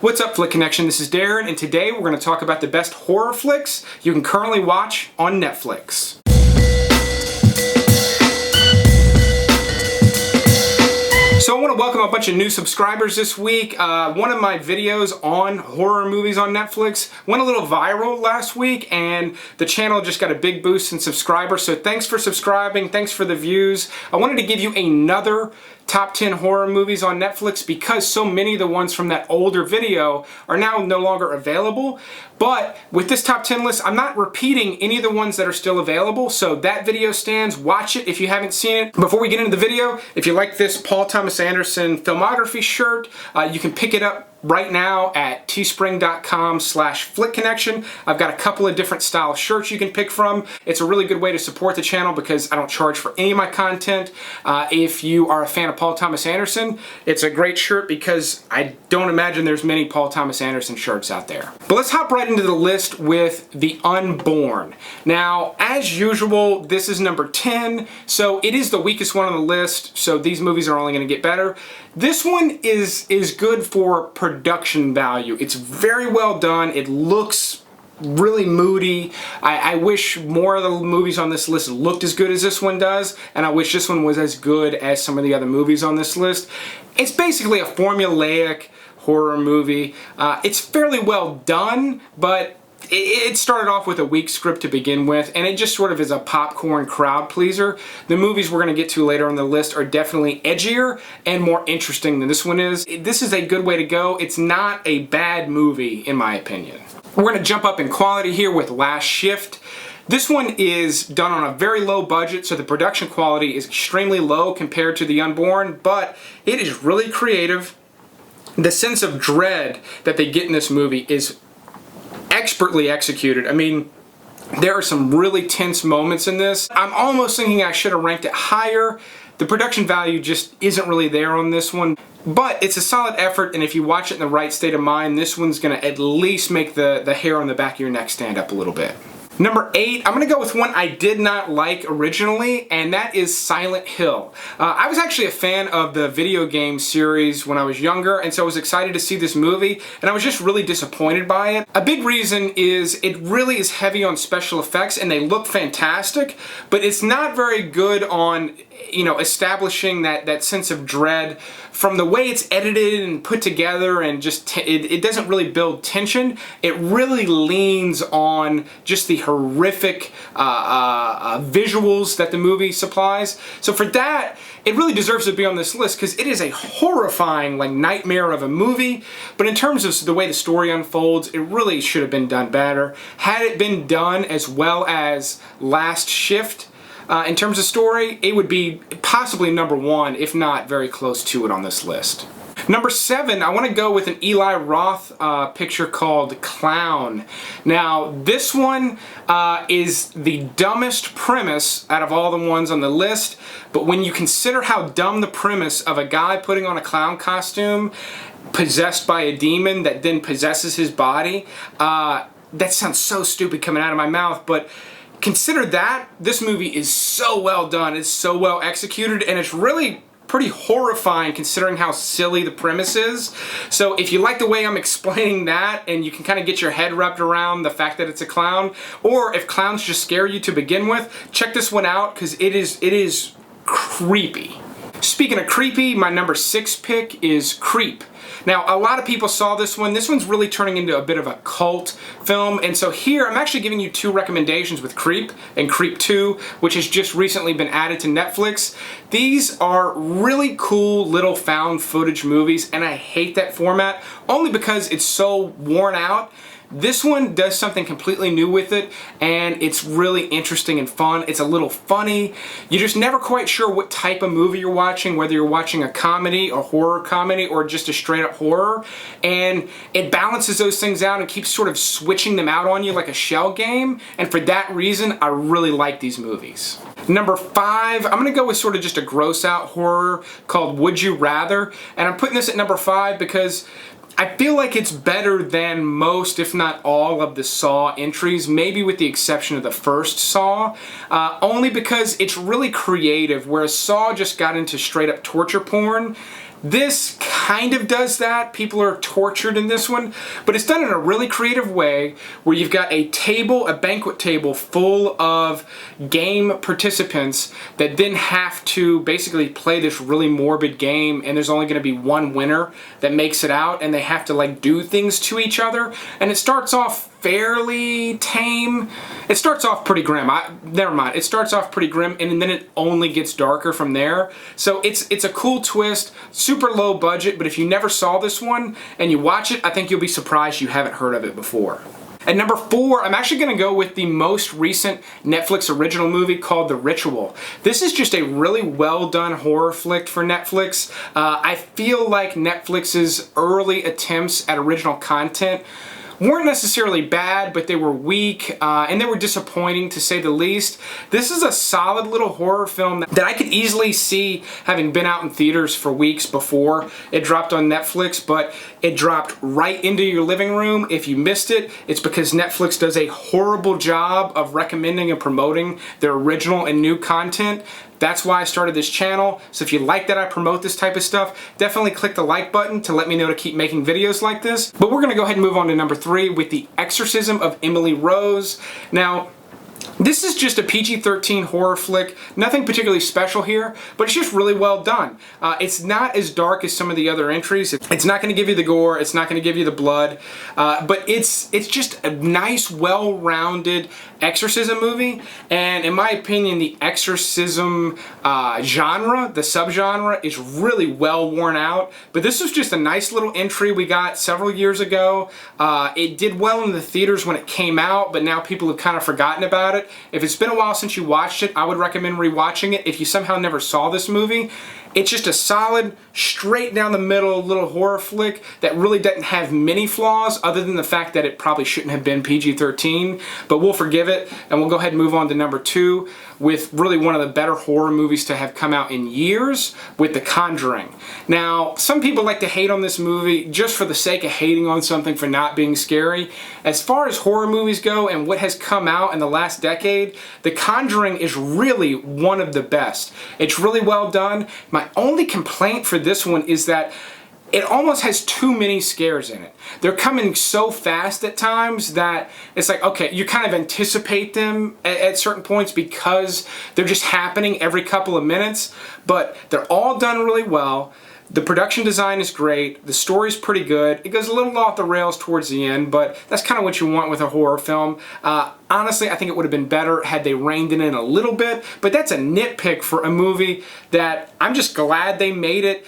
What's up, Flick Connection? This is Darren, and today we're going to talk about the best horror flicks you can currently watch on Netflix. So I want to welcome a bunch of new subscribers this week. One of my videos on horror movies on Netflix went a little viral last week, and the channel just got a big boost in subscribers. So thanks for subscribing, thanks for the views. I wanted to give you another top 10 horror movies on Netflix because so many of the ones from that older video are now no longer available. But with this top 10 list, I'm not repeating any of the ones that are still available, so that video stands. Watch it if you haven't seen it. Before we get into the video, if you like this Paul Thomas Anderson filmography shirt, you can pick it up right now at teespring.com/flickconnection. I've got a couple of different style shirts you can pick from. It's a really good way to support the channel because I don't charge for any of my content. If you are a fan of Paul Thomas Anderson, it's a great shirt because I don't imagine there's many Paul Thomas Anderson shirts out there. But let's hop right into the list with The Unborn. Now, as usual, this is number 10, so it is the weakest one on the list, so these movies are only going to get better. This one is good for production value. It's very well done. It looks really moody. I wish more of the movies on this list looked as good as this one does, and I wish this one was as good as some of the other movies on this list. It's basically a formulaic horror movie. It's fairly well done, but it started off with a weak script to begin with, and it just sort of is a popcorn crowd pleaser. The movies we're going to get to later on the list are definitely edgier and more interesting than this one is. This is a good way to go. It's not a bad movie, in my opinion. We're going to jump up in quality here with Last Shift. This one is done on a very low budget, so the production quality is extremely low compared to The Unborn, but it is really creative. The sense of dread that they get in this movie is expertly executed. I mean, there are some really tense moments in this. I'm almost thinking I should have ranked it higher. The production value just isn't really there on this one, but it's a solid effort, and if you watch it in the right state of mind, this one's gonna at least make the hair on the back of your neck stand up a little bit. Number 8, I'm going to go with one I did not like originally, and that is Silent Hill. I was actually a fan of the video game series when I was younger, and so I was excited to see this movie, and I was just really disappointed by it. A big reason is it really is heavy on special effects, and they look fantastic, but it's not very good on, you know, establishing that sense of dread from the way it's edited and put together, and just it doesn't really build tension. It really leans on just the horrific visuals that the movie supplies. So for that, it really deserves to be on this list because it is a horrifying, like, nightmare of a movie. But in terms of the way the story unfolds, it really should have been done better. Had it been done as well as Last Shift, in terms of story, it would be possibly number 1, if not very close to it on this list. Number 7, I want to go with an Eli Roth picture called Clown. Now, this one is the dumbest premise out of all the ones on the list, but when you consider how dumb the premise of a guy putting on a clown costume, possessed by a demon that then possesses his body, that sounds so stupid coming out of my mouth, but consider that, this movie is so well done, it's so well executed, and it's really pretty horrifying considering how silly the premise is. So if you like the way I'm explaining that, and you can kind of get your head wrapped around the fact that it's a clown, or if clowns just scare you to begin with, check this one out because it is creepy. Speaking of creepy, my number 6 pick is Creep. Now, a lot of people saw this one. This one's really turning into a bit of a cult film, and so here I'm actually giving you 2 recommendations with Creep and Creep 2, which has just recently been added to Netflix. These are really cool little found footage movies, and I hate that format only because it's so worn out. This one does something completely new with it, and it's really interesting and fun. It's a little funny. You're just never quite sure what type of movie you're watching, whether you're watching a comedy, a horror comedy, or just a straight up horror. And it balances those things out and keeps sort of switching them out on you like a shell game. And for that reason, I really like these movies. Number 5, I'm going to go with sort of just a gross out horror called Would You Rather. And I'm putting this at number 5 because I feel like it's better than most, if not all, of the Saw entries, maybe with the exception of the first Saw, only because it's really creative, whereas Saw just got into straight up torture porn. This kind of does that. People are tortured in this one, but it's done in a really creative way where you've got a table, a banquet table full of game participants that then have to basically play this really morbid game, and there's only going to be one winner that makes it out, and they have to like do things to each other. And it starts off fairly tame. It starts off pretty grim. Never mind. It starts off pretty grim, and then it only gets darker from there. So it's a cool twist, super low budget, but if you never saw this one and you watch it, I think you'll be surprised you haven't heard of it before. At number 4, I'm actually going to go with the most recent Netflix original movie called The Ritual. This is just a really well done horror flick for Netflix. I feel like Netflix's early attempts at original content weren't necessarily bad, but they were weak, and they were disappointing to say the least. This is a solid little horror film that I could easily see having been out in theaters for weeks before it dropped on Netflix, but it dropped right into your living room. If you missed it, it's because Netflix does a horrible job of recommending and promoting their original and new content. That's why I started this channel. So if you like that I promote this type of stuff, definitely click the like button to let me know to keep making videos like this. But we're gonna go ahead and move on to number 3 with The Exorcism of Emily Rose. Now, this is just a PG-13 horror flick. Nothing particularly special here, but it's just really well done. It's not as dark as some of the other entries. It's not going to give you the gore. It's not going to give you the blood. But it's just a nice, well-rounded exorcism movie. And in my opinion, the exorcism genre, the subgenre, is really well worn out. But this was just a nice little entry we got several years ago. It did well in the theaters when it came out, but now people have kind of forgotten about it. If it's been a while since you watched it, I would recommend rewatching it. If you somehow never saw this movie, it's just a solid, straight down the middle little horror flick that really doesn't have many flaws other than the fact that it probably shouldn't have been PG-13, but we'll forgive it, and we'll go ahead and move on to number 2 with really one of the better horror movies to have come out in years, with The Conjuring. Now, some people like to hate on this movie just for the sake of hating on something for not being scary. As far as horror movies go and what has come out in the last decade, The Conjuring is really one of the best. It's really well done. My only complaint for this one is that it almost has too many scares in it. They're coming so fast at times that it's like, okay, you kind of anticipate them at certain points because they're just happening every couple of minutes, but they're all done really well. The production design is great. The story's pretty good. It goes a little off the rails towards the end, but that's kind of what you want with a horror film. Honestly, I think it would have been better had they reined it in a little bit, but that's a nitpick for a movie that I'm just glad they made it.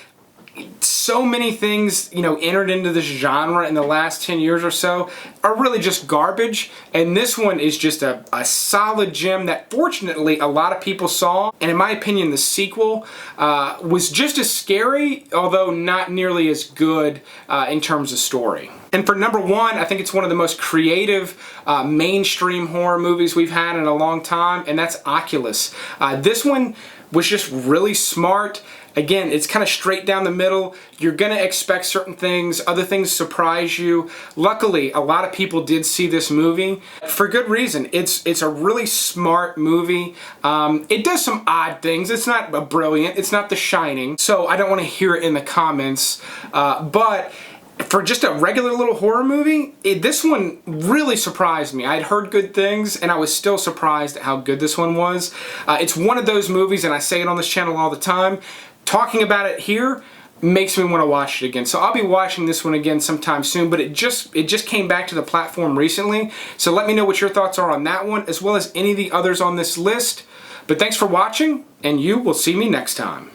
So many things, you know, entered into this genre in the last 10 years or so are really just garbage, and this one is just a solid gem that fortunately a lot of people saw, and in my opinion the sequel was just as scary, although not nearly as good in terms of story. And for number 1, I think it's one of the most creative mainstream horror movies we've had in a long time, and that's Oculus. This one was just really smart. Again, it's kind of straight down the middle. You're gonna expect certain things, other things surprise you. Luckily, a lot of people did see this movie for good reason. It's a really smart movie. It does some odd things. It's not brilliant. It's not The Shining, so I don't want to hear it in the comments. But for just a regular little horror movie, this one really surprised me. I'd heard good things, and I was still surprised at how good this one was. It's one of those movies, and I say it on this channel all the time, talking about it here makes me want to watch it again. So I'll be watching this one again sometime soon, but it just came back to the platform recently. So let me know what your thoughts are on that one, as well as any of the others on this list. But thanks for watching, and you will see me next time.